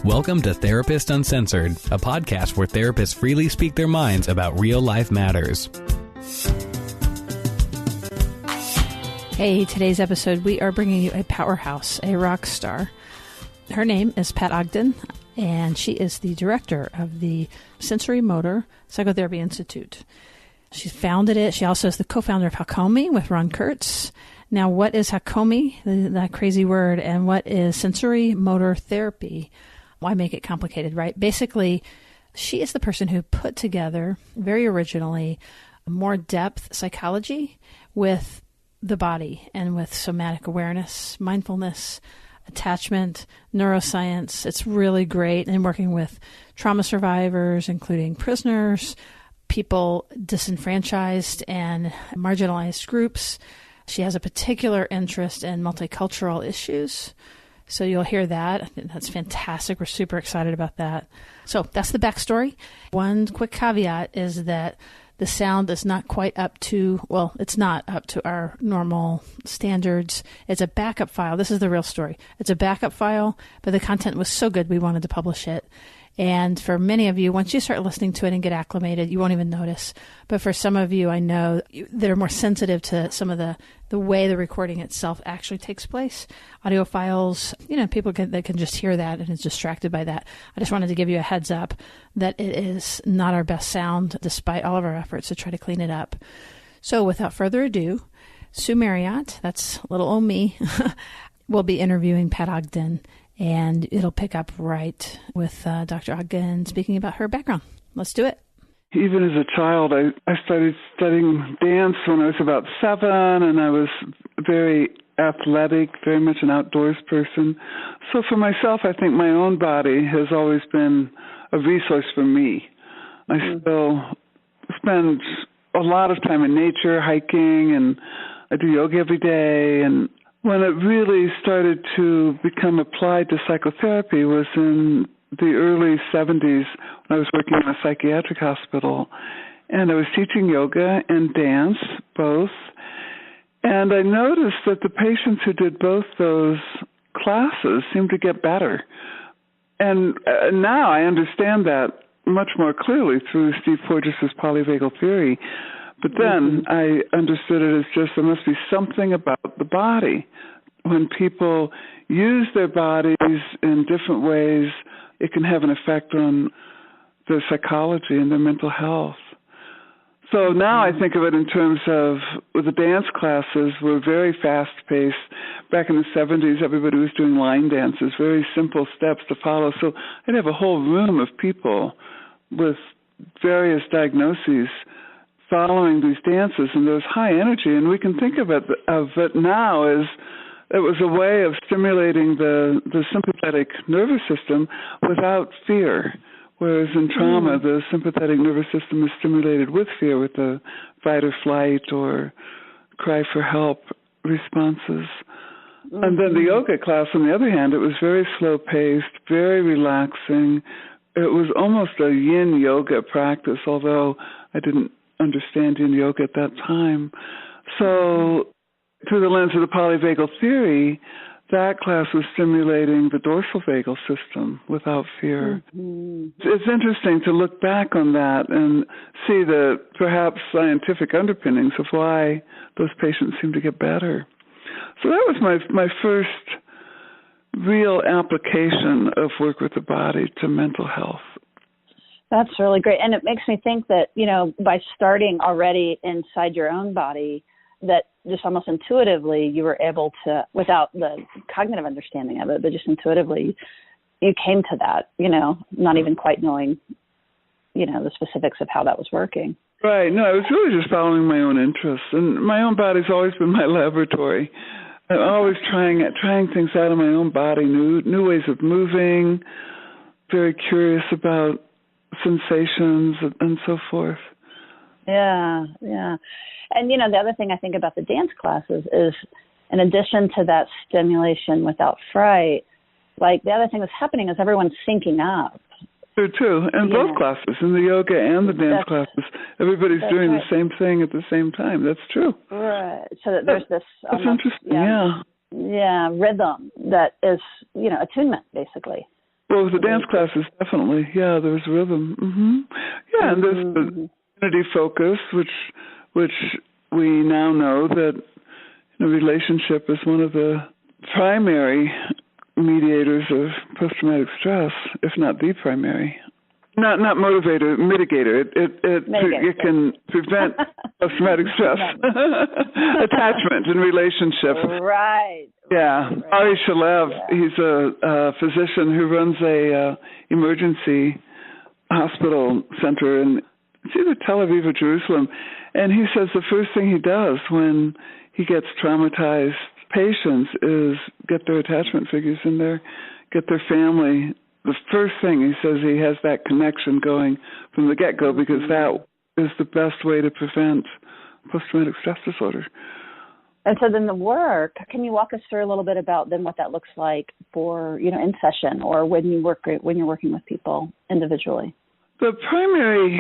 Welcome to Therapist Uncensored, a podcast where therapists freely speak their minds about real-life matters. Hey, today's episode, we are bringing you a powerhouse, a rock star. Her name is Pat Ogden, and she is the director of the Sensorimotor Psychotherapy Institute. She's founded it. She also is the co-founder of Hakomi with Ron Kurtz. Now, what is Hakomi, that crazy word, and what is sensorimotor therapy? Why make it complicated, right? Basically, she is the person who put together, very originally, more depth psychology with the body and with somatic awareness, mindfulness, attachment, neuroscience. It's really great. And working with trauma survivors, including prisoners, people disenfranchised and marginalized groups. She has a particular interest in multicultural issues. So you'll hear that. I think that's fantastic. We're super excited about that. So that's the backstory. One quick caveat is that the sound is not quite up to, well, it's not up to our normal standards. It's a backup file. This is the real story. It's a backup file, but the content was so good we wanted to publish it. And for many of you, once you start listening to it and get acclimated, you won't even notice. But for some of you, I know that are more sensitive to some of the way the recording itself actually takes place. Audio files, people that can just hear that and is distracted by that. I just wanted to give you a heads up that it is not our best sound, despite all of our efforts to try to clean it up. So without further ado, Sue Marriott, that's little old me, will be interviewing Pat Ogden. And it'll pick up right with Dr. Ogden speaking about her background. Let's do it. Even as a child, I started studying dance when I was about 7, and I was very athletic, very much an outdoors person. So for myself, I think my own body has always been a resource for me. I still spend a lot of time in nature, hiking, and I do yoga every day, and when it really started to become applied to psychotherapy was in the early 70s when I was working in a psychiatric hospital. And I was teaching yoga and dance, both. And I noticed that the patients who did both those classes seemed to get better. And now I understand that much more clearly through Steve Porges' polyvagal theory. But then I understood it as just there must be something about the body. When people use their bodies in different ways, it can have an effect on their psychology and their mental health. So now I think of it in terms of the dance classes were very fast-paced. Back in the 70s, everybody was doing line dances, very simple steps to follow. So I'd have a whole room of people with various diagnoses following these dances, and there was high energy, and we can think of it now as it was a way of stimulating the sympathetic nervous system without fear, whereas in trauma, the sympathetic nervous system is stimulated with fear, with the fight or flight or cry for help responses. And then the yoga class, on the other hand, it was very slow-paced, very relaxing. It was almost a yin yoga practice, although I didn't understand yin yoga at that time. So through the lens of the polyvagal theory, that class was stimulating the dorsal vagal system without fear. It's interesting to look back on that and see the perhaps scientific underpinnings of why those patients seem to get better. So that was my first real application of work with the body to mental health. That's really great. And it makes me think that, by starting already inside your own body, that just almost intuitively you were able to, without the cognitive understanding of it, but just intuitively you came to that, not even quite knowing, the specifics of how that was working. Right. No, I was really just following my own interests. And my own body's always been my laboratory. I'm always trying things out of my own body, new ways of moving, very curious about sensations and so forth. Yeah. And, the other thing I think about the dance classes is, in addition to that stimulation without fright, like the other thing that's happening is everyone's syncing up. True, too. And both classes, in the yoga and the dance classes, everybody's doing the same thing at the same time. That's true. Right. So that there's this... That's interesting, Yeah, rhythm that is, attunement, basically. Well, with the dance classes, definitely. Yeah, there was rhythm. Yeah, and there's the community focus, which we now know that relationship is one of the primary mediators of post-traumatic stress, if not the primary. Not motivator, mitigator. It can prevent post-traumatic stress. Attachment in relationships. Right. Yeah. Right. Ari Shalev, he's a physician who runs a emergency hospital center in it's either Tel Aviv or Jerusalem. And he says the first thing he does when he gets traumatized patients is get their attachment figures in there, get their family. The first thing he says, he has that connection going from the get-go because that is the best way to prevent post-traumatic stress disorder. And so then the work, can you walk us through a little bit about then what that looks like for, in session or when you're working with people individually? The primary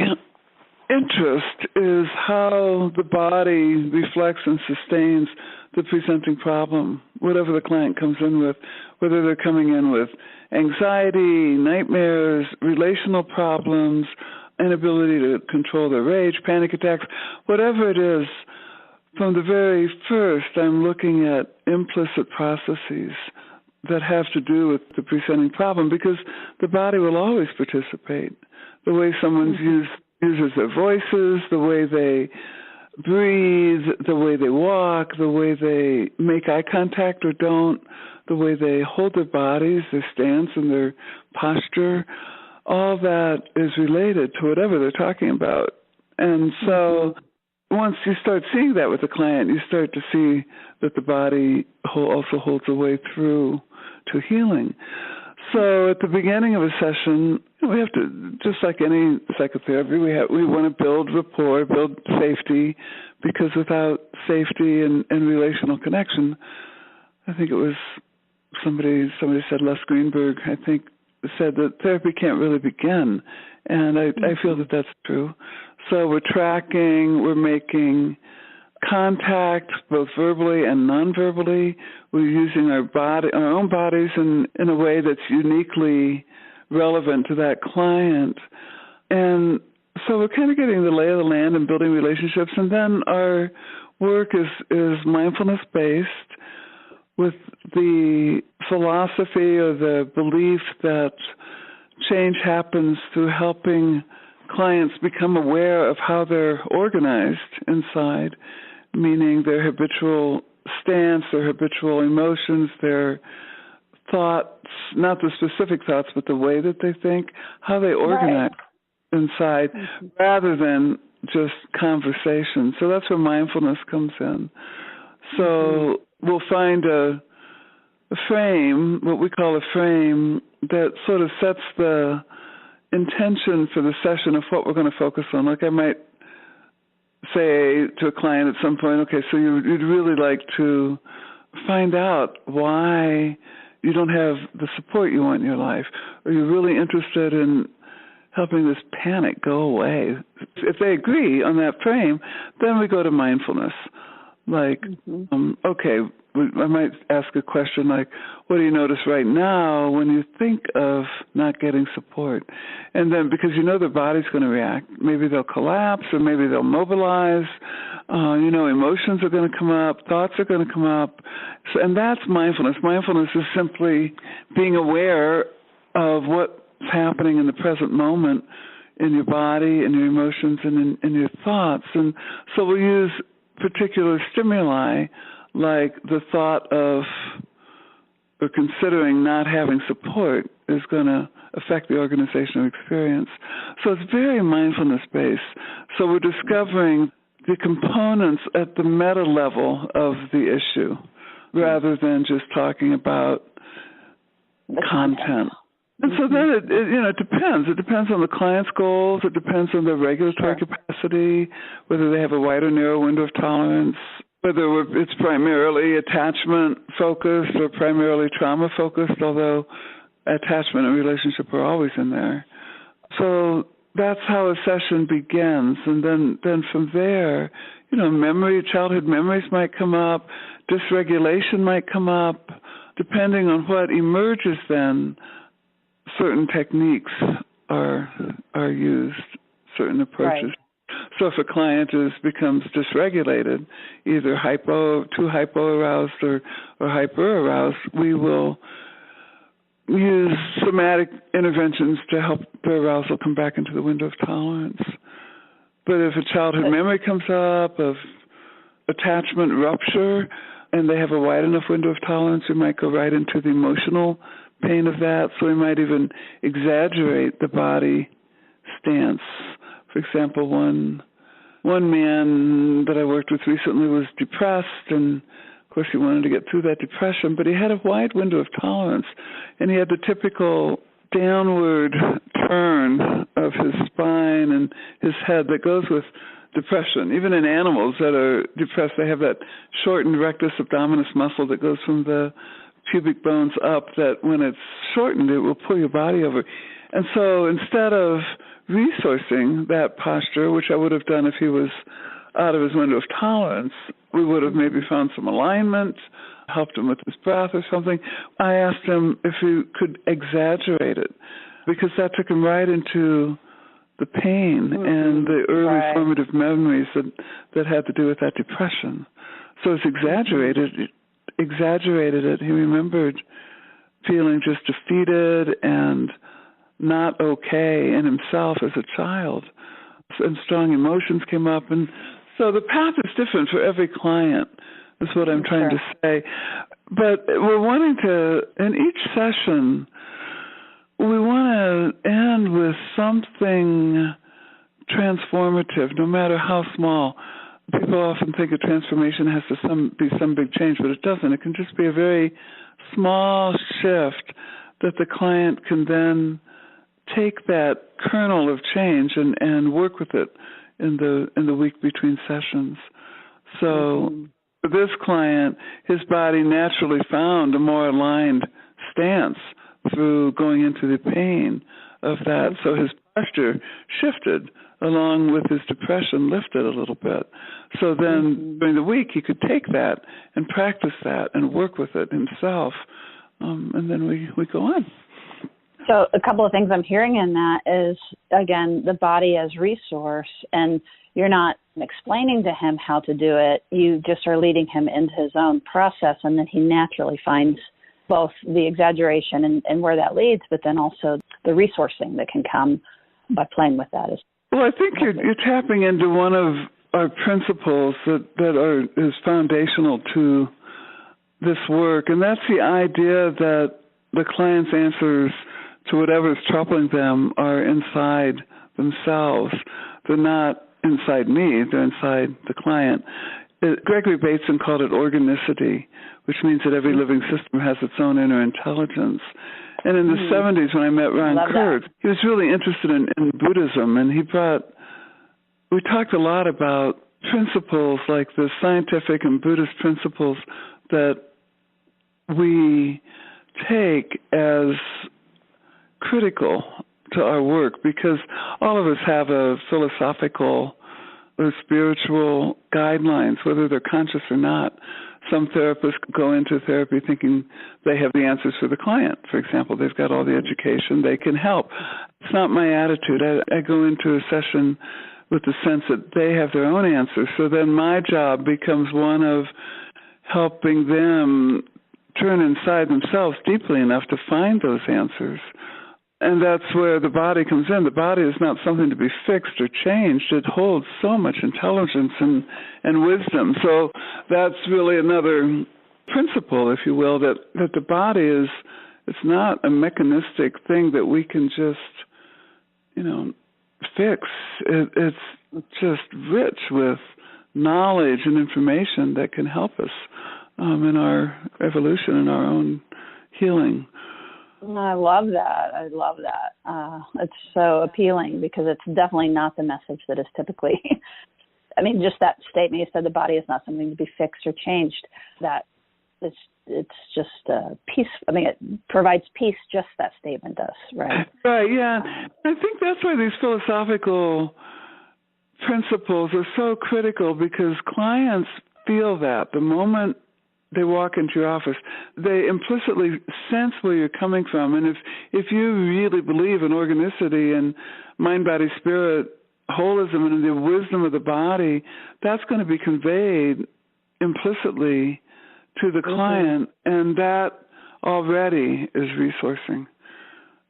interest is how the body reflects and sustains the presenting problem, whatever the client comes in with, whether they're coming in with anxiety, nightmares, relational problems, inability to control their rage, panic attacks, whatever it is. From the very first, I'm looking at implicit processes that have to do with the presenting problem because the body will always participate. The way someone uses their voices, the way they breathe, the way they walk, the way they make eye contact or don't, the way they hold their bodies, their stance and their posture, all that is related to whatever they're talking about. And so once you start seeing that with the client, you start to see that the body also holds a way through to healing. So at the beginning of a session, we have to, just like any psychotherapy, we want to build rapport, build safety, because without safety and relational connection, I think it was somebody said, Les Greenberg, I think, said that therapy can't really begin. And I feel that that's true. So we're tracking, we're making contact, both verbally and non-verbally. We're using our own bodies in a way that's uniquely relevant to that client. And so we're kind of getting the lay of the land and building relationships. And then our work is mindfulness-based with the philosophy or the belief that change happens through helping clients become aware of how they're organized inside, meaning their habitual stance, their habitual emotions, their thoughts, not the specific thoughts, but the way that they think, how they organize inside, rather than just conversation. So that's where mindfulness comes in. So we'll find a frame, what we call a frame, that sort of sets the intention for the session of what we're going to focus on. Like I might say to a client at some point, okay, so you'd really like to find out why you don't have the support you want in your life, or you're really interested in helping this panic go away. If they agree on that frame, then we go to mindfulness. Like, okay, I might ask a question like, what do you notice right now when you think of not getting support? And then because their body's going to react, maybe they'll collapse or maybe they'll mobilize. Emotions are going to come up, thoughts are going to come up. So, and that's mindfulness. Mindfulness is simply being aware of what's happening in the present moment in your body, in your emotions, and in your thoughts. And so we'll use particular stimuli like the thought of or considering not having support is going to affect the organizational experience. So it's very mindfulness-based. So we're discovering the components at the meta level of the issue rather than just talking about the content. And so then it depends. It depends on the client's goals. It depends on their regulatory capacity, whether they have a wide or narrow window of tolerance, whether it's primarily attachment-focused or primarily trauma-focused, although attachment and relationship are always in there. So that's how a session begins. And then from there, childhood memories might come up, dysregulation might come up, depending on what emerges then. certain techniques are used, certain approaches. Right. So if a client becomes dysregulated, either too hypo-aroused or hyper-aroused, we will use somatic interventions to help the arousal come back into the window of tolerance. But if a childhood memory comes up of attachment rupture and they have a wide enough window of tolerance, we might go right into the emotional pain of that. So we might even exaggerate the body stance. For example, one man that I worked with recently was depressed, and of course he wanted to get through that depression, but he had a wide window of tolerance, and he had the typical downward turn of his spine and his head that goes with depression. Even in animals that are depressed, they have that shortened rectus abdominis muscle that goes from the pubic bones up, that when it's shortened, it will pull your body over. And so instead of resourcing that posture, which I would have done if he was out of his window of tolerance, we would have maybe found some alignment, helped him with his breath or something. I asked him if he could exaggerate it, because that took him right into the pain and the early formative memories that had to do with that depression. So it's exaggerated it. He remembered feeling just defeated and not okay in himself as a child. And strong emotions came up. And so the path is different for every client, is what I'm trying to say. But we're wanting to, in each session, we want to end with something transformative, no matter how small. People often think a transformation has to be some big change, but it doesn't. It can just be a very small shift that the client can then take that kernel of change and work with it in the week between sessions. So for this client, his body naturally found a more aligned stance through going into the pain of that. So his posture shifted along with his depression, lifted a little bit. So then during the week, he could take that and practice that and work with it himself. And then we go on. So a couple of things I'm hearing in that is, again, the body as resource, and you're not explaining to him how to do it. You just are leading him into his own process, and then he naturally finds both the exaggeration and where that leads, but then also the resourcing that can come by playing with that. Well, I think you're tapping into one of our principles that is foundational to this work, and that's the idea that the client's answers to whatever is troubling them are inside themselves. They're not inside me, they're inside the client. Gregory Bateson called it organicity, which means that every living system has its own inner intelligence. And in the 70s, when I met Ron Kurtz, he was really interested in Buddhism, and we talked a lot about principles like the scientific and Buddhist principles that we take as critical to our work, because all of us have a philosophical or spiritual guidelines, whether they're conscious or not. Some therapists go into therapy thinking they have the answers for the client. For example, they've got all the education, they can help. It's not my attitude. I go into a session with the sense that they have their own answers. So then my job becomes one of helping them turn inside themselves deeply enough to find those answers. And that's where the body comes in. The body is not something to be fixed or changed. It holds so much intelligence and wisdom. So that's really another principle, if you will, that the body it's not a mechanistic thing that we can just, fix. It's just rich with knowledge and information that can help us in our evolution and our own healing. I love that. It's so appealing, because it's definitely not the message that is typically, just that statement you said, the body is not something to be fixed or changed, that it's just peace. It provides peace, just that statement does, right? Right, yeah. I think that's why these philosophical principles are so critical, because clients feel that the moment they walk into your office, they implicitly sense where you're coming from. And if you really believe in organicity and mind, body, spirit, holism, and the wisdom of the body, that's going to be conveyed implicitly to the client, and that already is resourcing,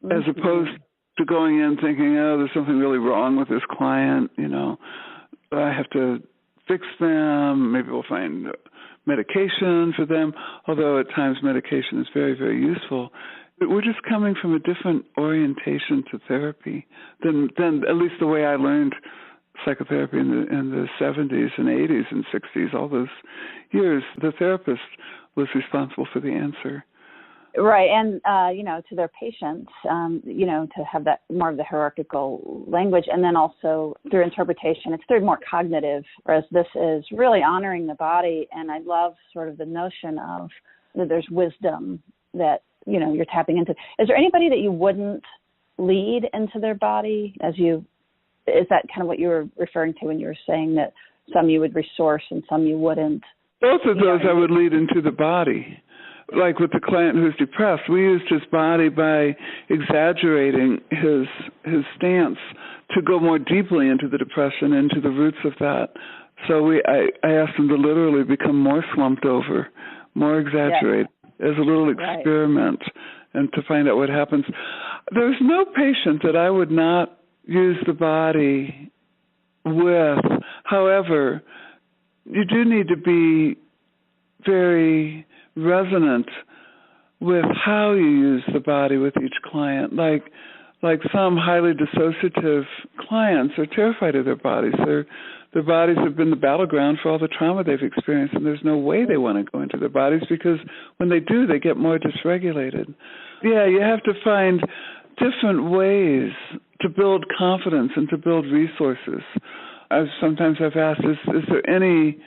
as opposed to going in thinking, oh, there's something really wrong with this client, I have to fix them, maybe we'll find medication for them, although at times medication is very, very useful. But we're just coming from a different orientation to therapy than at least the way I learned psychotherapy in the 70s and 80s and 60s, all those years. The therapist was responsible for the answer. Right, and, to their patients, to have that more of the hierarchical language, and then also through interpretation, it's through more cognitive, whereas this is really honoring the body, and I love sort of the notion of that there's wisdom that, you're tapping into. Is there anybody that you wouldn't lead into their body is that kind of what you were referring to when you were saying that some you would resource and some you wouldn't? Both of those I would lead into the body. Like with the client who's depressed, we used his body by exaggerating his stance to go more deeply into the depression, into the roots of that. So I asked him to literally become more slumped over, more exaggerated, as a little experiment, and to find out what happens. There's no patient that I would not use the body with. However, you do need to be very resonant with how you use the body with each client. Like some highly dissociative clients are terrified of their bodies. Their bodies have been the battleground for all the trauma they've experienced, and there's no way they want to go into their bodies, because when they do, they get more dysregulated. Yeah, you have to find different ways to build confidence and to build resources. Sometimes I've asked, is there any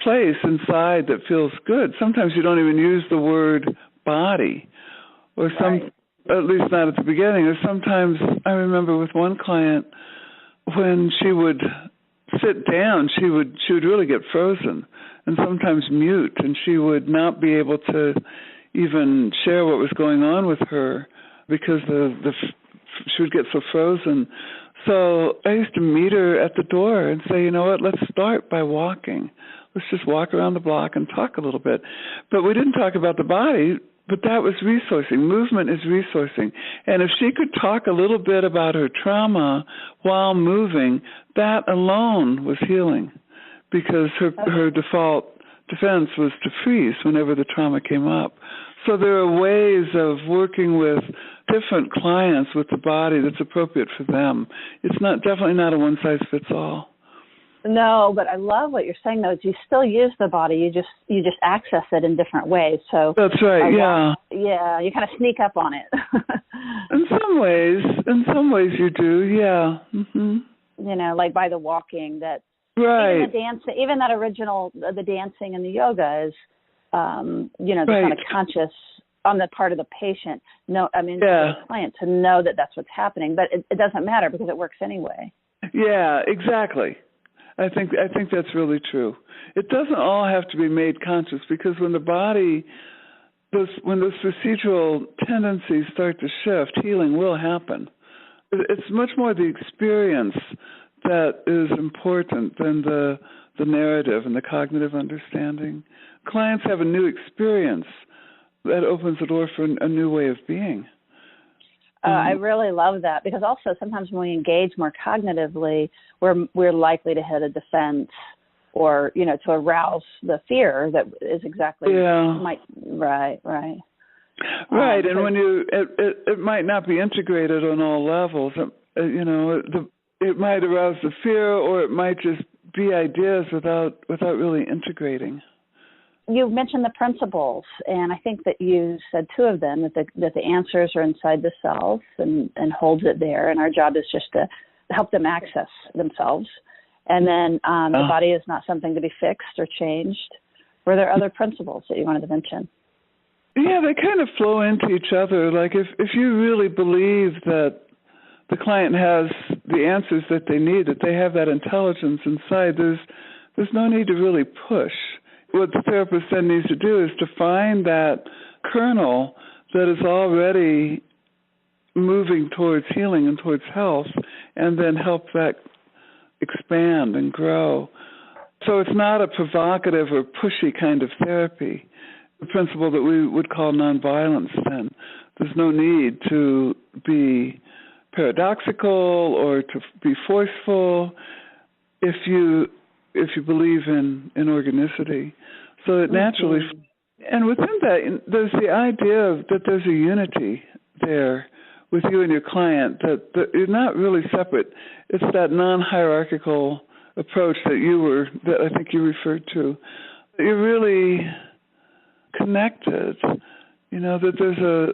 place inside that feels good? Sometimes you don't even use the word body, or at least not at the beginning. Or sometimes I remember with one client, when she would sit down, she would really get frozen and sometimes mute, and she would not be able to even share what was going on with her because she would get so frozen. So I used to meet her at the door and say, you know what, let's start by walking. Let's just walk around the block and talk a little bit. But we didn't talk about the body, but that was resourcing. Movement is resourcing. And if she could talk a little bit about her trauma while moving, that alone was healing, because her default defense was to freeze whenever the trauma came up. So there are ways of working with different clients with the body that's appropriate for them. It's definitely not a one-size-fits-all. No, but I love what you're saying, though, is you still use the body. You just access it in different ways. So that's right, yeah, you kind of sneak up on it. In some ways you do, yeah. Mm-hmm. Like by the walking, that right. Even the dancing, even that original, the dancing and the yoga is, the kind of conscious on the part of the patient. The client to know that that's what's happening, but it doesn't matter because it works anyway. Yeah, exactly. I think that's really true. It doesn't all have to be made conscious, because when the body, when those procedural tendencies start to shift, healing will happen. It's much more the experience that is important than the narrative and the cognitive understanding. Clients have a new experience that opens the door for a new way of being. I really love that, because also sometimes when we engage more cognitively, we're likely to hit a defense or, to arouse the fear that is exactly right. Right, and when it might not be integrated on all levels. It might arouse the fear, or it might just be ideas without really integrating. You mentioned the principles, and I think that you said two of them, that the answers are inside the self and holds it there, and our job is just to help them access themselves. And then the body is not something to be fixed or changed. Were there other principles that you wanted to mention? Yeah, they kind of flow into each other. Like if you really believe that the client has the answers that they need, that they have that intelligence inside, there's no need to really push. what the therapist then needs to do is to find that kernel that is already moving towards healing and towards health, and then help that expand and grow. So it's not a provocative or pushy kind of therapy, the principle that we would call nonviolence then. There's no need to be paradoxical or to be forceful if you believe in organicity. So it naturally, and within that, there's the idea that there's a unity there with you and your client, that you're not really separate. It's that non-hierarchical approach that I think you referred to. You're really connected, that there's a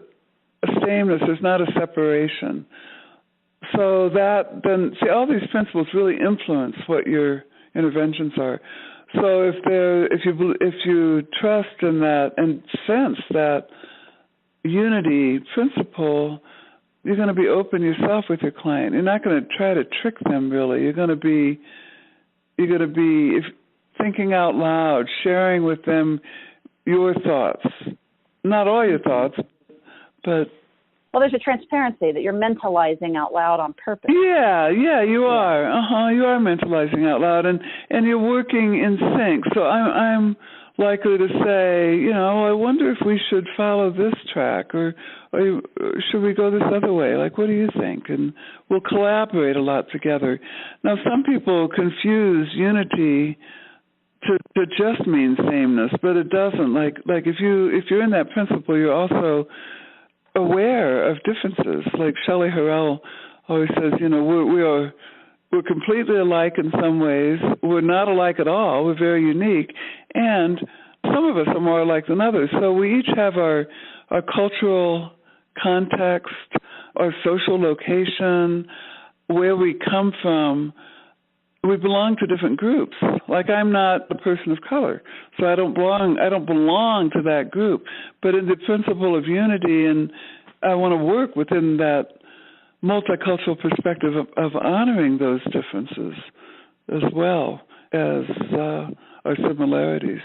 sameness, there's not a separation. So that then, all these principles really influence what your interventions are. So if you trust in that and sense that unity principle, you're going to be open yourself with your client. You're not going to try to trick them, really. You're going to be thinking out loud, sharing with them your thoughts. Not all your thoughts, but... Well, there's a transparency that you're mentalizing out loud on purpose. Yeah, you are. You are mentalizing out loud, and you're working in sync. So I'm likely to say, I wonder if we should follow this track, or should we go this other way? Like, what do you think? And we'll collaborate a lot together. Now, some people confuse unity to just mean sameness, but it doesn't. Like if you're in that principle, you're also aware of differences. Like Shelley Harrell always says, we're completely alike in some ways. We're not alike at all. We're very unique. And some of us are more alike than others. So we each have our cultural context, our social location, where we come from. We belong to different groups. Like, I'm not a person of color, so I don't belong to that group. But in the principle of unity, and I want to work within that multicultural perspective of honoring those differences as well as our similarities.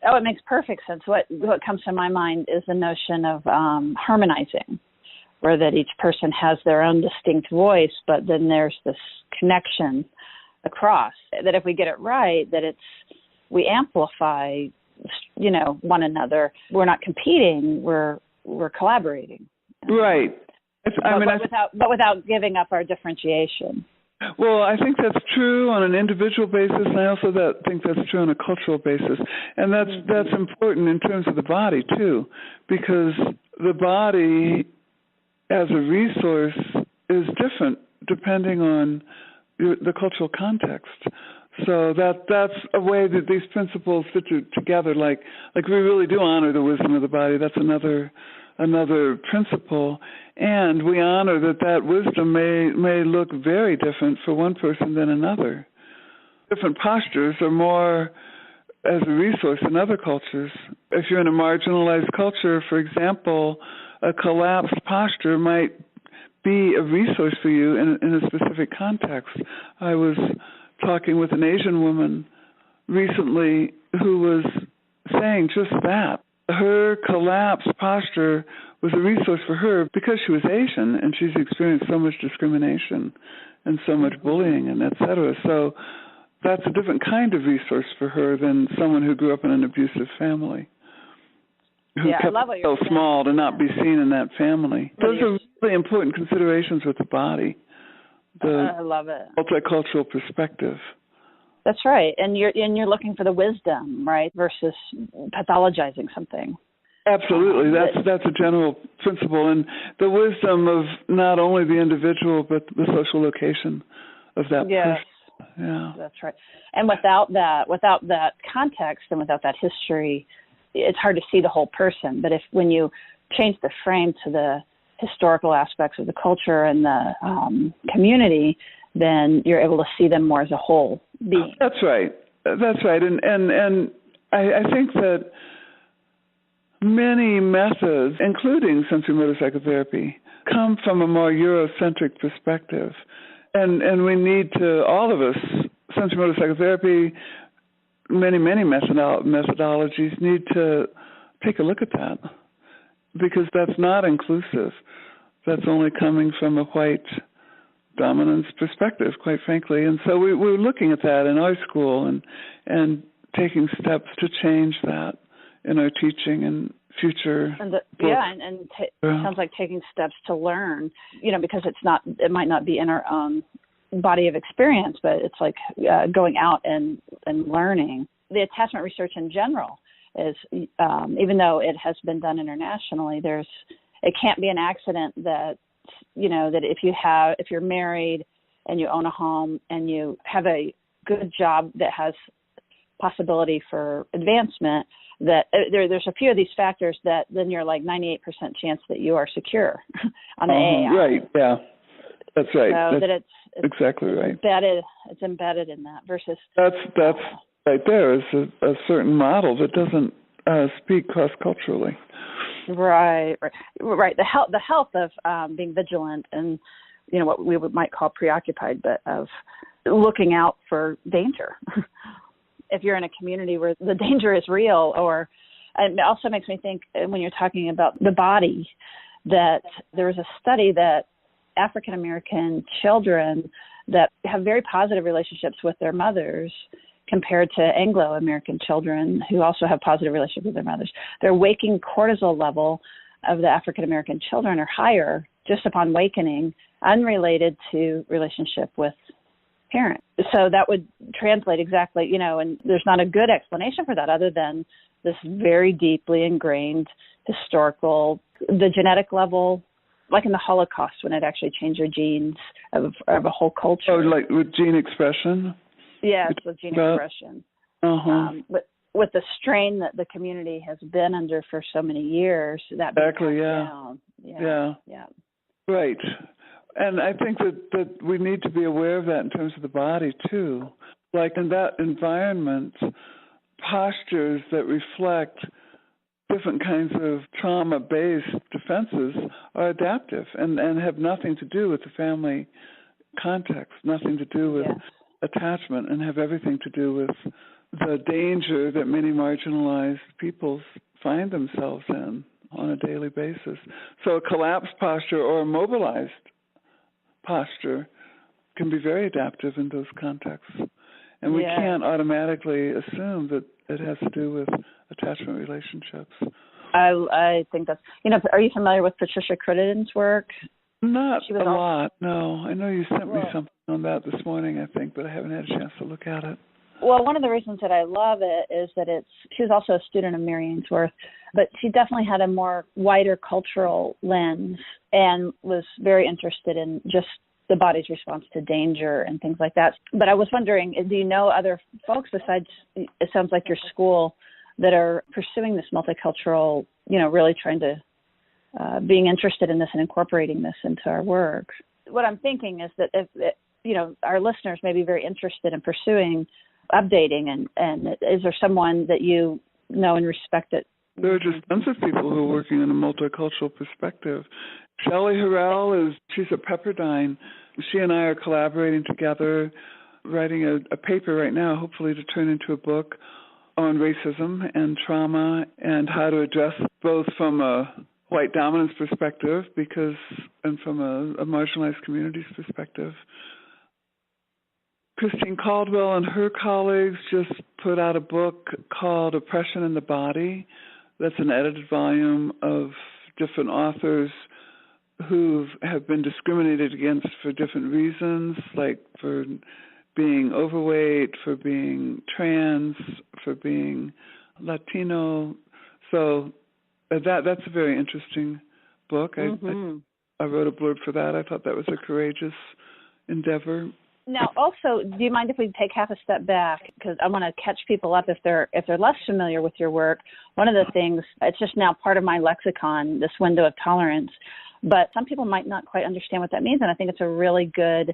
Oh, it makes perfect sense. What comes to my mind is the notion of harmonizing, where that each person has their own distinct voice, but then there's this connection across, that if we get it right, that we amplify, one another. We're not competing, we're collaborating. Right. Without giving up our differentiation. Well, I think that's true on an individual basis, and I also think that's true on a cultural basis. And that's important in terms of the body, too, because the body as a resource is different depending on the cultural context. So that's a way that these principles fit together. Like we really do honor the wisdom of the body. That's another principle, and we honor that wisdom may look very different for one person than another. Different postures are more as a resource in other cultures. If you're in a marginalized culture, for example, a collapsed posture might be a resource for you in a specific context. I was talking with an Asian woman recently who was saying just that. Her collapsed posture was a resource for her because she was Asian and she's experienced so much discrimination and so much bullying and et cetera. So that's a different kind of resource for her than someone who grew up in an abusive family, who kept it so small to not be seen in that family. Those are really important considerations with the body, I love it. Multicultural perspective. That's right, and you're looking for the wisdom, right, versus pathologizing something. Absolutely, that's a general principle, and the wisdom of not only the individual but the social location of that person. Yeah, that's right. And without that context and without that history, it's hard to see the whole person. But when you change the frame to the historical aspects of the culture and the community, then you're able to see them more as a whole being. That's right. And I think that many methods, including sensorimotor psychotherapy, come from a more Eurocentric perspective. And we need to, all of us, sensorimotor psychotherapy, many methodologies need to take a look at that, because that's not inclusive. That's only coming from a white dominance perspective, quite frankly. And so we're looking at that in our school and taking steps to change that in our teaching and future. Sounds like taking steps to learn, because it might not be in our own body of experience, but it's like going out and learning. The attachment research in general is, even though it has been done internationally, it can't be an accident that, that if you're married and you own a home and you have a good job that has possibility for advancement, that there's a few of these factors that then you're like 98% chance that you are secure on the AAI. Right, yeah. That's right. So that's it's exactly right. It's embedded in that versus... That's right there is a certain model that doesn't speak cross-culturally. Right. The health of being vigilant and, what we might call preoccupied, but of looking out for danger. If you're in a community where the danger is real, and it also makes me think when you're talking about the body, that there was a study that African American children that have very positive relationships with their mothers compared to Anglo American children who also have positive relationships with their mothers, their waking cortisol level of the African American children are higher just upon wakening, unrelated to relationship with parent. So that would translate exactly, and there's not a good explanation for that other than this very deeply ingrained historical, the genetic level, like in the Holocaust when it actually changed your genes of a whole culture. Oh, like with gene expression? Yes, with gene expression. With the strain that the community has been under for so many years, that exactly, yeah. Right. And I think that we need to be aware of that in terms of the body, too. Like in that environment, postures that reflect different kinds of trauma-based defenses are adaptive and have nothing to do with the family context, nothing to do with attachment, and have everything to do with the danger that many marginalized peoples find themselves in on a daily basis. So a collapsed posture or a mobilized posture can be very adaptive in those contexts. And we can't automatically assume that it has to do with attachment relationships. I think that's, are you familiar with Patricia Crittendon's work? Not a lot, no. I know you sent me something on that this morning, I think, but I haven't had a chance to look at it. Well, one of the reasons that I love it is that she was also a student of Mary Ainsworth, but she definitely had a more wider cultural lens and was very interested in just the body's response to danger and things like that. But I was wondering, do you know other folks besides, it sounds like your school, that are pursuing this multicultural, really trying to, being interested in this and incorporating this into our work? What I'm thinking is that if our listeners may be very interested in pursuing updating, and is there someone that you know and respect that? There are just tons of people who are working in a multicultural perspective. Shelley Harrell she's at Pepperdine. She and I are collaborating together, writing a paper right now, hopefully to turn into a book on racism and trauma and how to address both from a white dominance perspective and from a marginalized communities perspective. Christine Caldwell and her colleagues just put out a book called Oppression in the Body. That's an edited volume of different authors who have been discriminated against for different reasons, like for being overweight, for being trans, for being Latino. So that's a very interesting book. I wrote a blurb for that. I thought that was a courageous endeavor. Now, also, do you mind if we take half a step back? Because I want to catch people up if they're less familiar with your work. One of the things, it's just now part of my lexicon, this window of tolerance, but some people might not quite understand what that means, and I think it's a really good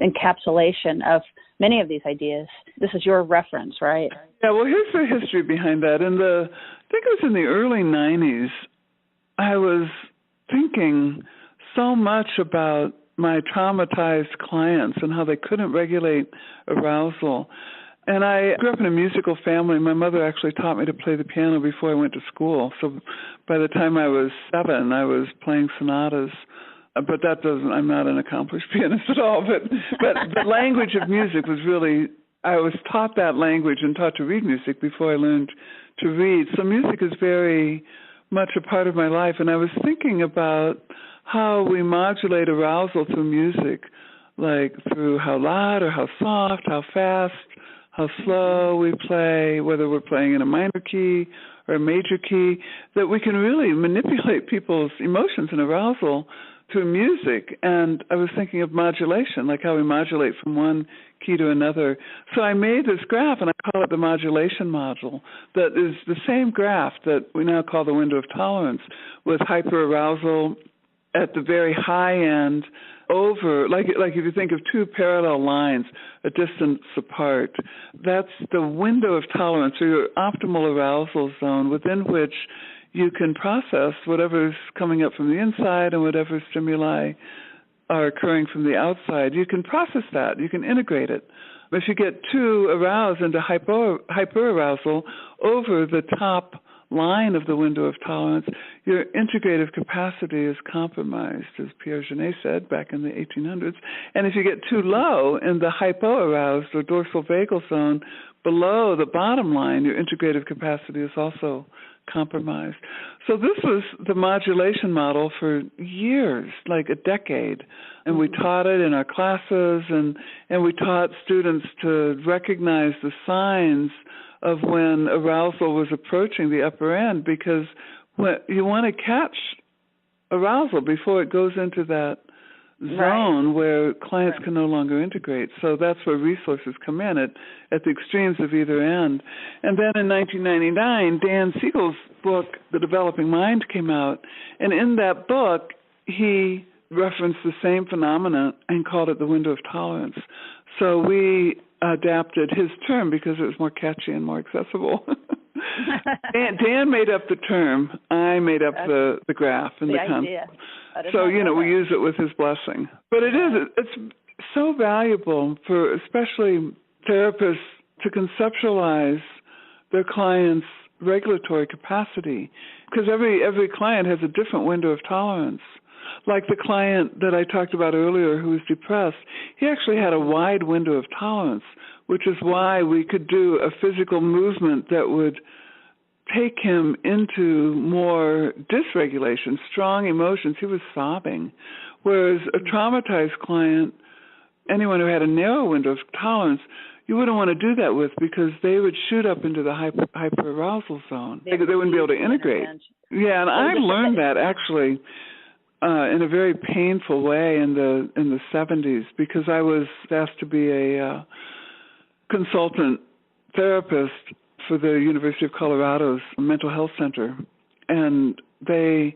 encapsulation of many of these ideas. This is your reference, right? Yeah, well, here's the history behind that. I think it was in the early 90s, I was thinking so much about my traumatized clients and how they couldn't regulate arousal. And I grew up in a musical family. My mother actually taught me to play the piano before I went to school. So by the time I was 7, I was playing sonatas. But I'm not an accomplished pianist at all. But the language of music was really, I was taught that language and taught to read music before I learned to read. So music is very much a part of my life. And I was thinking about how we modulate arousal through music, like through how loud or how soft, how fast, how slow we play, whether we're playing in a minor key or a major key, that we can really manipulate people's emotions and arousal through music. And I was thinking of modulation, like how we modulate from one key to another. So I made this graph, and I call it the modulation model, that is the same graph that we now call the window of tolerance, with hyperarousal at the very high end over, like if you think of two parallel lines, a distance apart, that's the window of tolerance, or your optimal arousal zone, within which you can process whatever's coming up from the inside and whatever stimuli are occurring from the outside. You can process that. You can integrate it. If you get too aroused into hyperarousal over the top line of the window of tolerance, your integrative capacity is compromised, as Pierre Genet said back in the 1800s. And if you get too low in the hypoaroused or dorsal vagal zone, below the bottom line, your integrative capacity is also compromised. So this was the modulation model for years, like a decade. And we taught it in our classes, and we taught students to recognize the signs of when arousal was approaching the upper end, because when you want to catch arousal before it goes into that zone where clients can no longer integrate. So that's where resources come in at the extremes of either end. And then in 1999, Dan Siegel's book, The Developing Mind, came out. And in that book, he referenced the same phenomena and called it the window of tolerance. So we adapted his term because it was more catchy and more accessible. Dan made up the term. I made up the graph and the idea. So, we use it with his blessing. But it's so valuable for especially therapists to conceptualize their client's regulatory capacity, because every client has a different window of tolerance. Like the client that I talked about earlier who was depressed, he actually had a wide window of tolerance, which is why we could do a physical movement that would take him into more dysregulation, strong emotions. He was sobbing. Whereas a traumatized client, anyone who had a narrow window of tolerance, you wouldn't want to do that with, because they would shoot up into the hyperarousal zone. They wouldn't be able to integrate. Yeah, and I learned that actually in a very painful way in the 70s, because I was asked to be a consultant therapist for the University of Colorado's mental health center. And they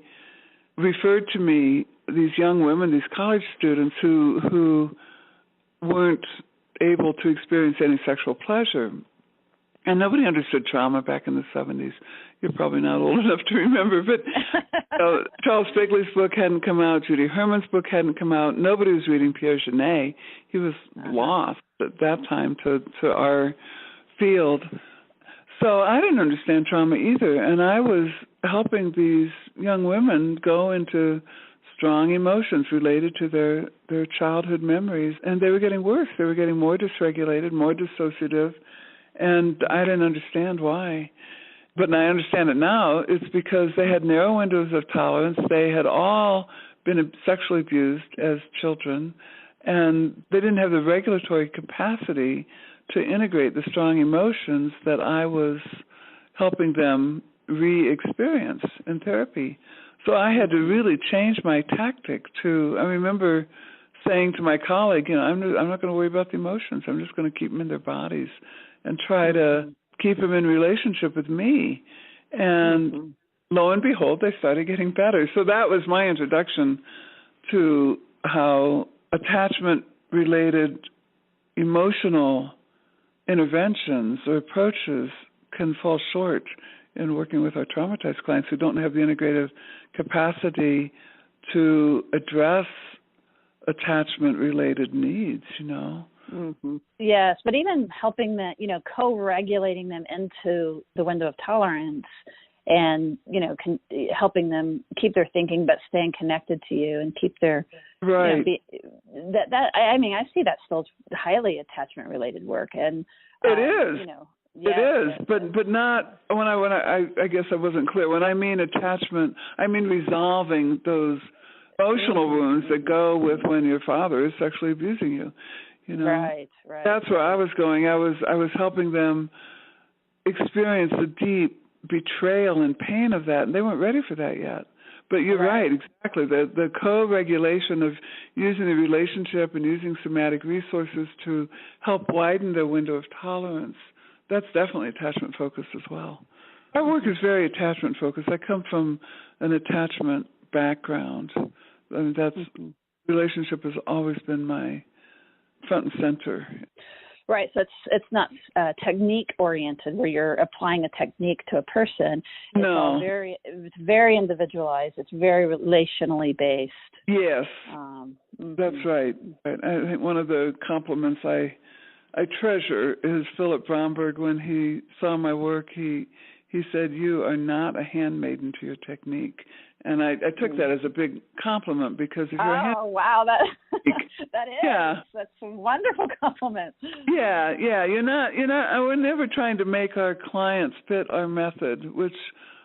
referred to me these young women, these college students who weren't able to experience any sexual pleasure. And nobody understood trauma back in the 70s. You're probably not old enough to remember, but Charles Bigley's book hadn't come out. Judy Herman's book hadn't come out. Nobody was reading Pierre Genet. He was lost at that time to our field. So I didn't understand trauma either, and I was helping these young women go into strong emotions related to their childhood memories, and they were getting worse. They were getting more dysregulated, more dissociative, and I didn't understand why. But I understand it now. It's because they had narrow windows of tolerance. They had all been sexually abused as children, and they didn't have the regulatory capacity to integrate the strong emotions that I was helping them re-experience in therapy. So I had to really change my tactic I remember saying to my colleague, I'm not going to worry about the emotions. I'm just going to keep them in their bodies and try to keep them in relationship with me. And lo and behold, they started getting better. So that was my introduction to how attachment-related emotional interventions or approaches can fall short in working with our traumatized clients who don't have the integrative capacity to address attachment-related needs, Mm-hmm. Yes, but even helping them, co-regulating them into the window of tolerance, and helping them keep their thinking but staying connected to you and keep their right. I see that still as highly attachment related work, and it is. It is, but not when I guess I wasn't clear. When I mean attachment, I mean resolving those emotional wounds that go with when your father is sexually abusing you. Right. That's where I was going. I was helping them experience the deep betrayal and pain of that, and they weren't ready for that yet. But you're right, exactly. The co-regulation of using the relationship and using somatic resources to help widen their window of tolerance, that's definitely attachment focused as well. Our work is very attachment focused. I come from an attachment background. I mean, relationship has always been my front and center. Right, so it's not technique oriented where you're applying a technique to a person. No, it's very individualized. It's very relationally based. Yes, that's right. I think one of the compliments I treasure is Philip Bromberg. When he saw my work, he said, "You are not a handmaiden to your technique." And I took that as a big compliment, because if you're wow, that is. Yeah. That's a wonderful compliment. Yeah, you're not we're never trying to make our clients fit our method, which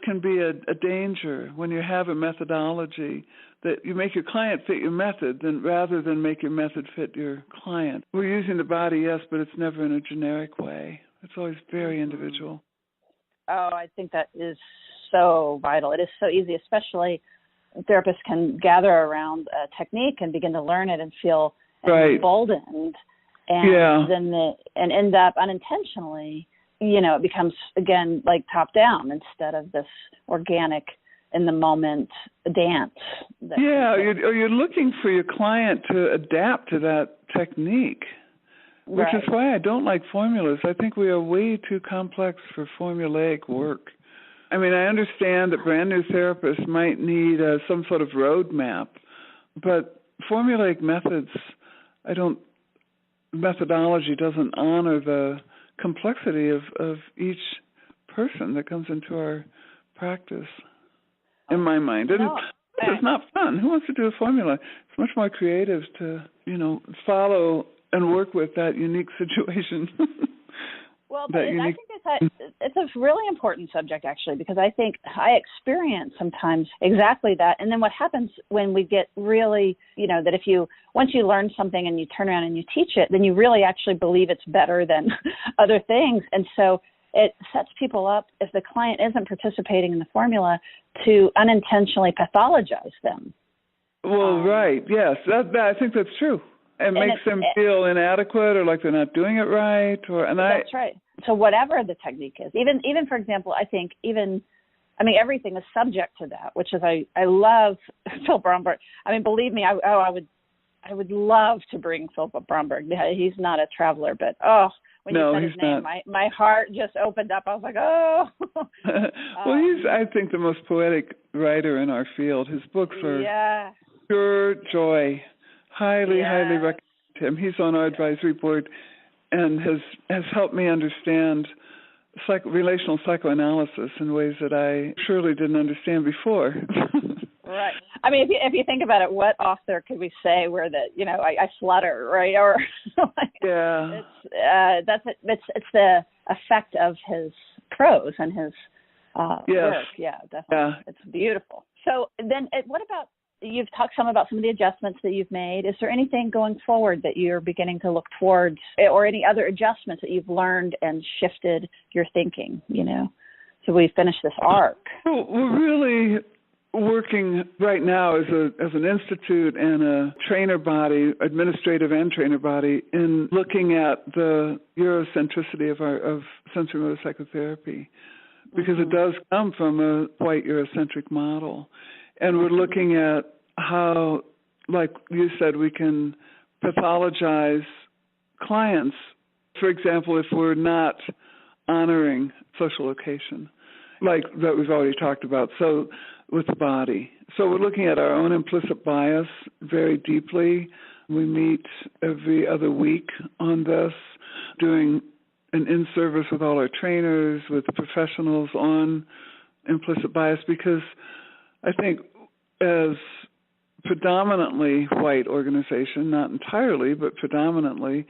can be a danger when you have a methodology that you make your client fit your method rather than make your method fit your client. We're using the body, yes, but it's never in a generic way. It's always very individual. Oh, I think that is so vital. It is so easy, especially therapists can gather around a technique and begin to learn it and feel emboldened, and then end up unintentionally, it becomes again like top down instead of this organic in the moment dance. You're looking for your client to adapt to that technique. Which is why I don't like formulas. I think we are way too complex for formulaic work. I mean, I understand that brand new therapists might need some sort of roadmap, but formulaic methodology doesn't honor the complexity of each person that comes into our practice, in my mind. And it's not fun. Who wants to do a formula? It's much more creative to, follow and work with that unique situation. Well, but I think it's a really important subject, actually, because I think I experience sometimes exactly that. And then what happens when we get really, that once you learn something and you turn around and you teach it, then you really actually believe it's better than other things. And so it sets people up, if the client isn't participating in the formula, to unintentionally pathologize them. Well, right, yes, I think that's true. It makes them feel inadequate or like they're not doing it right. That's right. So whatever the technique is, even for example, I think everything is subject to that, which is I love Phil Bromberg. I mean, believe me, I would love to bring Phil Bromberg. He's not a traveler, but when you said his name, my heart just opened up. I was like, oh. Well, he's, I think, the most poetic writer in our field. His books are pure joy. Highly recommend him. He's on our advisory board and has helped me understand relational psychoanalysis in ways that I surely didn't understand before. Right. I mean, if you think about it, what author could we say where I flutter, right? Or it's the effect of his prose and his work. Yeah, definitely. Yeah. It's beautiful. So then, what about? You've talked some about some of the adjustments that you've made. Is there anything going forward that you're beginning to look towards, or any other adjustments that you've learned and shifted your thinking, so we finish this arc? Well, we're really working right now as an institute and a trainer body, administrative and trainer body, in looking at the Eurocentricity of sensorimotor psychotherapy, because it does come from a white Eurocentric model. And we're looking at how, like you said, we can pathologize clients. For example, if we're not honoring social location, like that we've already talked about, so with the body. So we're looking at our own implicit bias very deeply, We meet every other week on this, doing an in-service with all our trainers, with professionals on implicit bias, because I think as predominantly white organization, not entirely, but predominantly,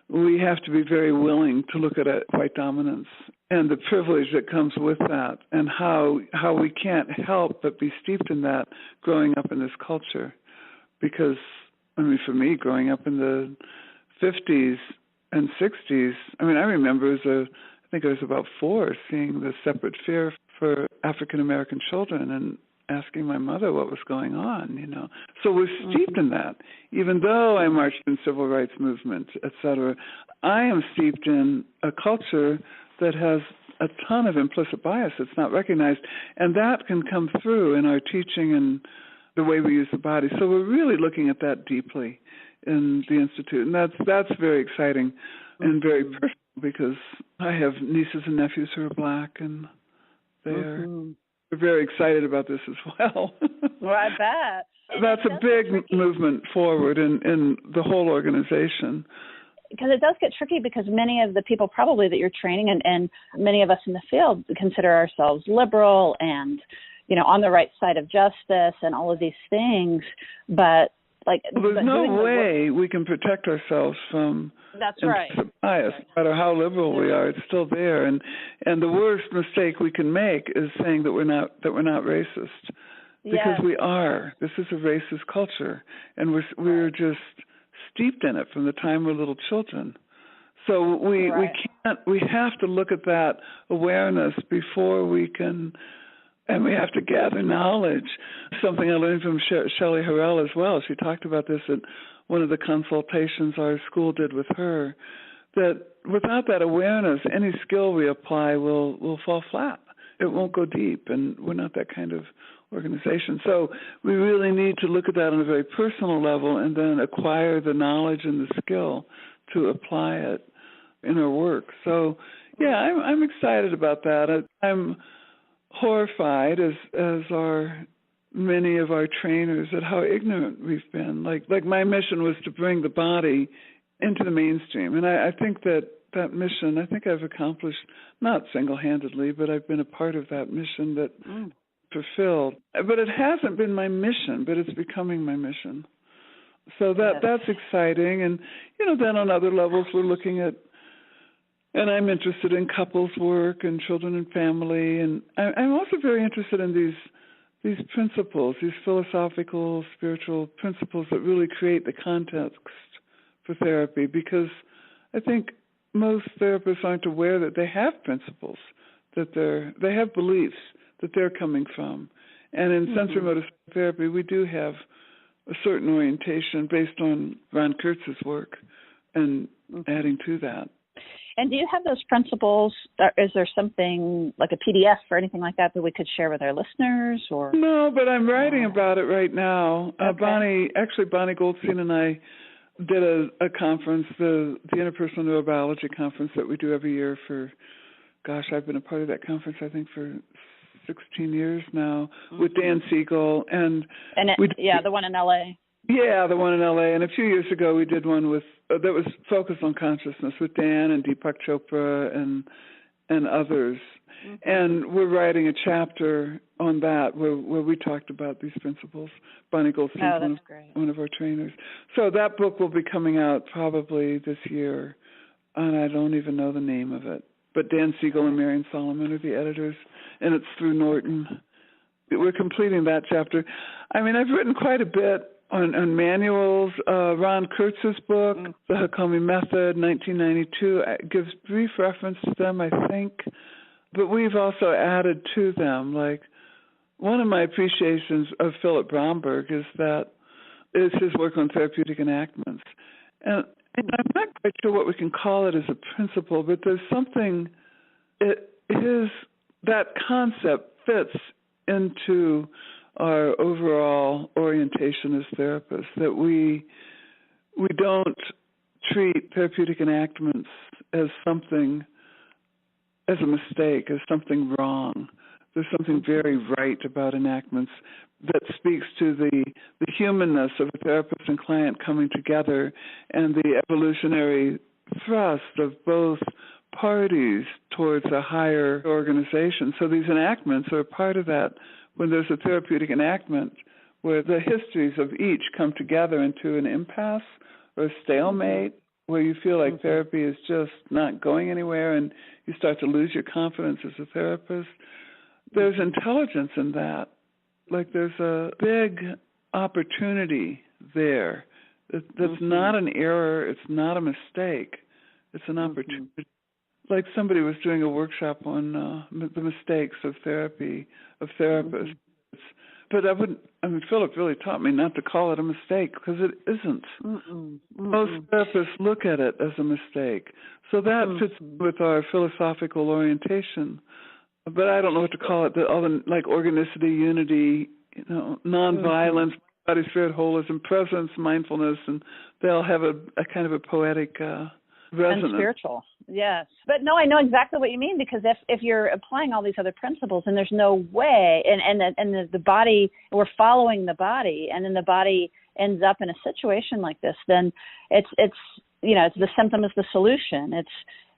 we have to be very willing to look at white dominance and the privilege that comes with that, and how we can't help but be steeped in that growing up in this culture. Because, I mean, for me, growing up in the 50s and 60s, I mean, I remember I think I was about 4, seeing the separate fear for African-American children and asking my mother what was going on, you know. So we're steeped in that. Even though I marched in civil rights movement, et cetera, I am steeped in a culture that has a ton of implicit bias that's not recognized, and that can come through in our teaching and the way we use the body. So we're really looking at that deeply in the Institute, and that's very exciting and very personal, because I have nieces and nephews who are Black, and they're very excited about this as well. Well, I bet. That's a big movement forward in the whole organization. Because it does get tricky, because many of the people probably that you're training and many of us in the field consider ourselves liberal and, you know, on the right side of justice and all of these things. But there's no way we can protect ourselves from implicit bias. No matter how liberal we are, it's still there. And the worst mistake we can make is saying that we're not racist, because we are. This is a racist culture, and we're just steeped in it from the time we're little children. So we have to look at that awareness before we can. And we have to gather knowledge. Something I learned from Shelley Harrell as well. She talked about this at one of the consultations our school did with her, that without that awareness, any skill we apply will fall flat. It won't go deep, and we're not that kind of organization. So we really need to look at that on a very personal level and then acquire the knowledge and the skill to apply it in our work. So, yeah, I'm excited about that. I'm horrified, as are many of our trainers, at how ignorant we've been. Like my mission was to bring the body into the mainstream, and I think that mission, I think I've accomplished, not single-handedly, but I've been a part of that mission that fulfilled. But it hasn't been my mission, but it's becoming my mission. So that's exciting. And, you know, then on other levels we're looking at, and I'm interested in couples work and children and family, and I'm also very interested in these principles, these philosophical, spiritual principles that really create the context for therapy, because I think most therapists aren't aware that they have principles, that they have beliefs that they're coming from. And in sensorimotor therapy, we do have a certain orientation based on Ron Kurtz's work and adding to that. And do you have those principles? Is there something like a PDF or anything like that we could share with our listeners? Or no, but I'm writing about it right now. Okay. Bonnie Goldstein and I did a conference, the Interpersonal Neurobiology conference that we do every year for, I've been a part of that conference, I think, for 16 years now, with Dan Siegel. And the one in L.A. Yeah, the one in L.A. And a few years ago we did one with that was focused on consciousness with Dan and Deepak Chopra and others. And we're writing a chapter on that where we talked about these principles. Bonnie Goldstein, one of our trainers. So that book will be coming out probably this year, and I don't even know the name of it. But Dan Siegel and Marion Solomon are the editors, and it's through Norton. We're completing that chapter. I mean, I've written quite a bit on manuals. Ron Kurtz's book, The Hakomi Method, 1992, gives brief reference to them, I think. But we've also added to them. Like, one of my appreciations of Philip Bromberg is his work on therapeutic enactments. And I'm not quite sure what we can call it as a principle, but there's something, that concept fits into our overall orientation as therapists, that we don't treat therapeutic enactments as a mistake, as something wrong, There's something very right about enactments that speaks to the humanness of a therapist and client coming together and the evolutionary thrust of both parties towards a higher organization. So these enactments are a part of that. When there's a therapeutic enactment where the histories of each come together into an impasse or a stalemate, where you feel like therapy is just not going anywhere and you start to lose your confidence as a therapist, there's intelligence in that. Like there's a big opportunity there. That's not an error. It's not a mistake. It's an opportunity. Like somebody was doing a workshop on the mistakes of therapy, of therapists. But Philip really taught me not to call it a mistake because it isn't. Most therapists look at it as a mistake. So that fits with our philosophical orientation. But I don't know what to call it. All the like organicity, unity, nonviolence, body, spirit, holism, presence, mindfulness, and they all have a kind of a poetic resonance. And spiritual, yes. But no, I know exactly what you mean, because if you're applying all these other principles and there's no way, and the body, we're following the body, and then the body ends up in a situation like this, then it's the symptom is the solution.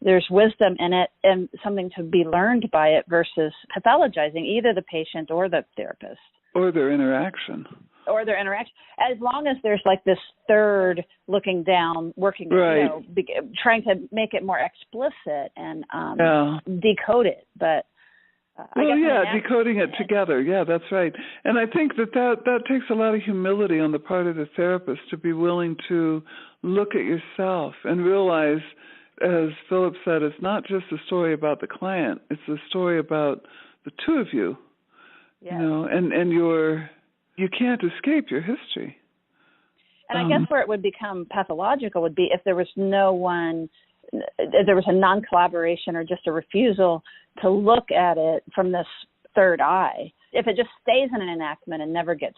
There's wisdom in it and something to be learned by it versus pathologizing either the patient or the therapist. Or their interaction. As long as there's like this third looking down, working, right. Trying to make it more explicit and decode it. But decoding it together. Yeah, that's right. And I think that takes a lot of humility on the part of the therapist to be willing to look at yourself and realize, as Philip said, it's not just a story about the client. It's a story about the two of you. Yes. And you can't escape your history. And I guess where it would become pathological would be if there was a non-collaboration or just a refusal to look at it from this third eye. If it just stays in an enactment and never gets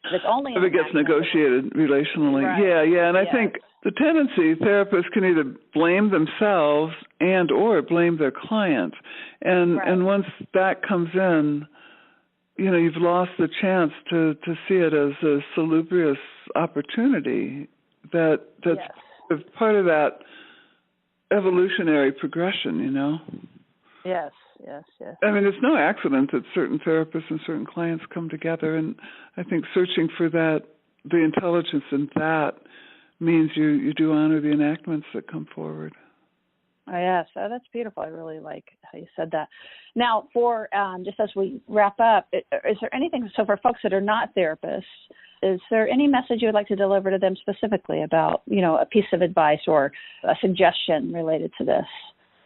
negotiated relationally. Right. Yeah. And I think the tendency, therapists can either blame themselves and or blame their client. And once that comes in, you've lost the chance to see it as a salubrious opportunity that's part of that evolutionary progression, Yes. I mean, it's no accident that certain therapists and certain clients come together, and I think searching for the intelligence in that means you do honor the enactments that come forward. Oh, yes. Oh, that's beautiful. I really like how you said that. Now, for just as we wrap up, is there anything, so for folks that are not therapists, is there any message you would like to deliver to them specifically about, a piece of advice or a suggestion related to this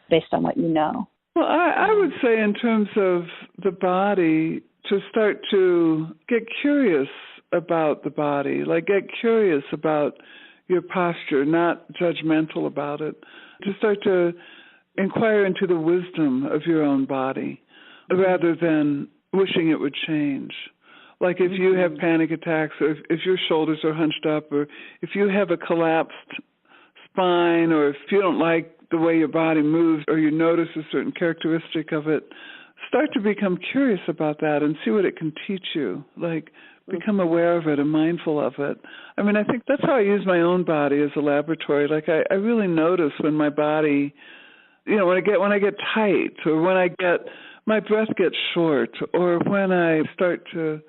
based on what you know? Well, I would say in terms of the body, to start to get curious about the body, like get curious about your posture, not judgmental about it. To start to inquire into the wisdom of your own body rather than wishing it would change. Like if you have panic attacks, or if your shoulders are hunched up, or if you have a collapsed spine, or if you don't like the way your body moves, or you notice a certain characteristic of it, start to become curious about that and see what it can teach you. Like become aware of it and mindful of it. I mean, I think that's how I use my own body as a laboratory. Like I really notice when my body, when I get tight, or when my breath gets short, or when I start to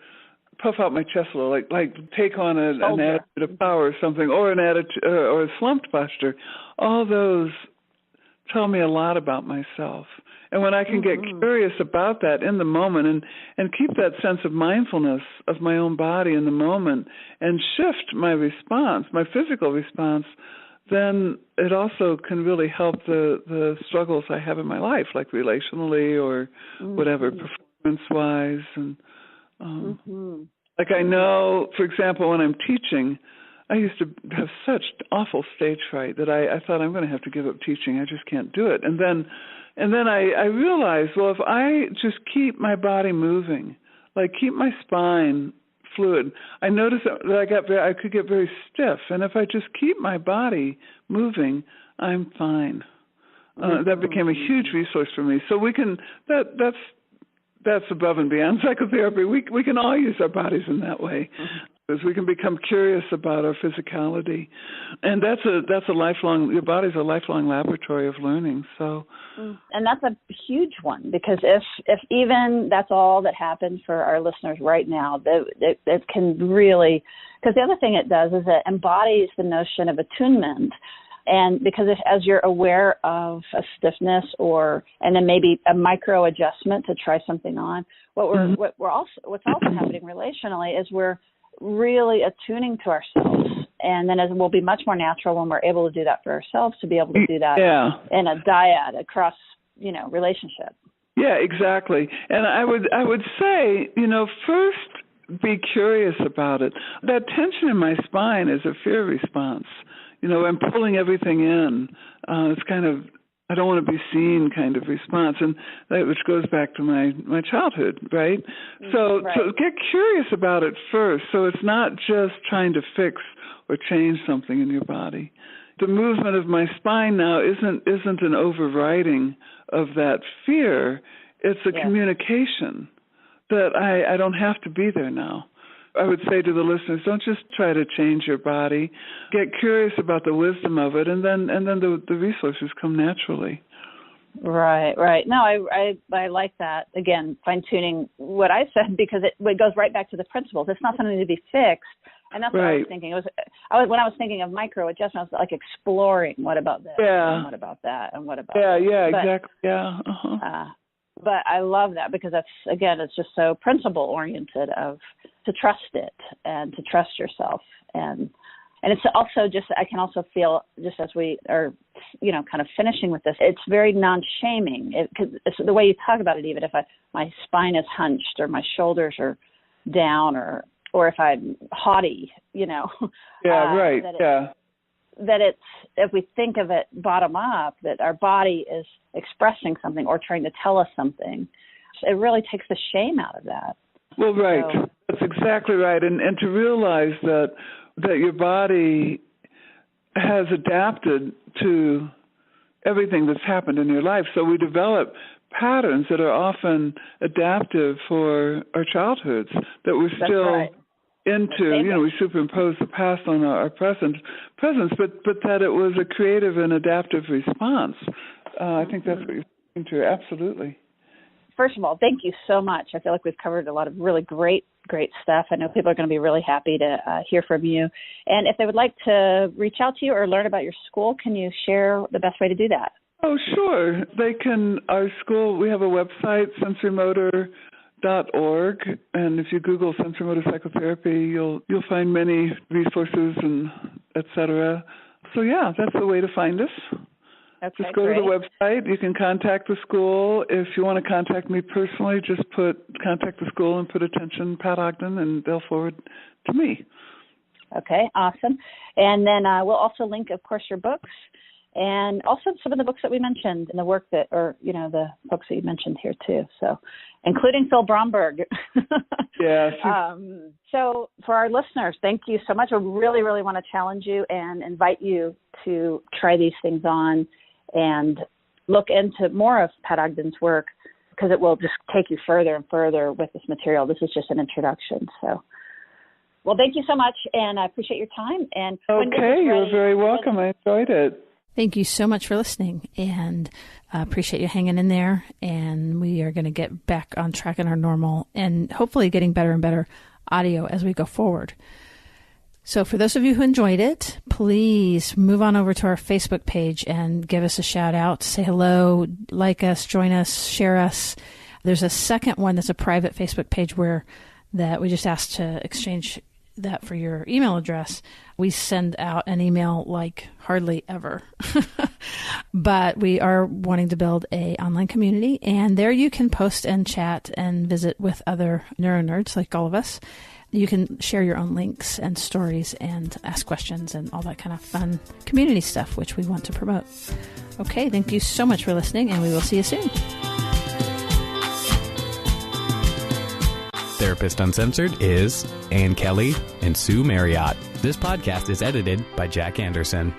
puff out my chest a little, like take on an attitude of power or something, or an attitude or a slumped posture. All those tell me a lot about myself. And when I can get curious about that in the moment and keep that sense of mindfulness of my own body in the moment and shift my response, my physical response, then it also can really help the struggles I have in my life, like relationally or whatever, performance-wise. And like I know, for example, when I'm teaching, I used to have such awful stage fright that I thought I'm going to have to give up teaching. I just can't do it. And then I realized, well, if I just keep my body moving, like keep my spine fluid, I noticed that I could get very stiff. And if I just keep my body moving, I'm fine. That became a huge resource for me. So that's that's above and beyond psychotherapy. We can all use our bodies in that way. Because we can become curious about our physicality, and that's a lifelong. Your body's a lifelong laboratory of learning. So, and that's a huge one, because if even that's all that happens for our listeners right now, it can really. Because the other thing it does is it embodies the notion of attunement. And because as you're aware of a stiffness and then maybe a micro adjustment to try something on, what's also happening relationally is we're really attuning to ourselves, and then it will be much more natural when we're able to do that for ourselves to be able to do that in a dyad across, relationship. Yeah, exactly. And I would say, first be curious about it. That tension in my spine is a fear response. I'm pulling everything in. It's kind of, I don't want to be seen kind of response, and that which goes back to my childhood, right? So get curious about it first. So it's not just trying to fix or change something in your body. The movement of my spine now isn't an overriding of that fear. It's a communication that I don't have to be there now. I would say to the listeners, don't just try to change your body. Get curious about the wisdom of it, and then the resources come naturally. Right. No, I like that. Again, fine-tuning what I said, because it goes right back to the principles. It's not something to be fixed, and that's what I was thinking. When I was thinking of micro adjustments, I was like exploring, what about this, and what about that, and what about that. Exactly. Yeah. But I love that, because it's just so principle oriented of to trust it and to trust yourself. And it's also just, I can also feel, just as we are, kind of finishing with this, it's very non-shaming, because it's the way you talk about it, even if my spine is hunched or my shoulders are down or if I'm haughty, that it's, if we think of it bottom up, that our body is expressing something or trying to tell us something, it really takes the shame out of that. Well, right. So, that's exactly right. And to realize that your body has adapted to everything that's happened in your life. So we develop patterns that are often adaptive for our childhoods that we're still into, we superimpose the past on our presence, but that it was a creative and adaptive response. I think that's what you're saying too. Absolutely. First of all, thank you so much. I feel like we've covered a lot of really great stuff. I know people are going to be really happy to hear from you. And if they would like to reach out to you or learn about your school, can you share the best way to do that? Oh, sure. They can. Our school, we have a website, Sensorimotor.org, and if you Google Sensorimotor Psychotherapy, you'll find many resources and et cetera. So yeah, that's the way to find us. Okay, just go to the website. You can contact the school. If you want to contact me personally, just contact the school and put attention Pat Ogden, and they'll forward to me. Okay, awesome. And then we'll also link, of course, your books, and also some of the books that we mentioned and the work the books that you mentioned here too. So, including Phil Bromberg. Yes. So for our listeners, thank you so much. I really, really want to challenge you and invite you to try these things on and look into more of Pat Ogden's work, because it will just take you further and further with this material. This is just an introduction. So, well, thank you so much, and I appreciate your time. And okay, you're very welcome. I enjoyed it. Thank you so much for listening, and appreciate you hanging in there. And we are going to get back on track in our normal and hopefully getting better and better audio as we go forward. So for those of you who enjoyed it, please move on over to our Facebook page and give us a shout out, say hello, like us, join us, share us. There's a second one that's a private Facebook page that we just asked to exchange that for your email address. We send out an email like hardly ever, but we are wanting to build a online community, and there you can post and chat and visit with other neuro nerds like all of us. You can share your own links and stories and ask questions and all that kind of fun community stuff, which we want to promote. Okay, thank you so much for listening, and we will see you soon. Therapist Uncensored is Ann Kelly and Sue Marriott. This podcast is edited by Jack Anderson.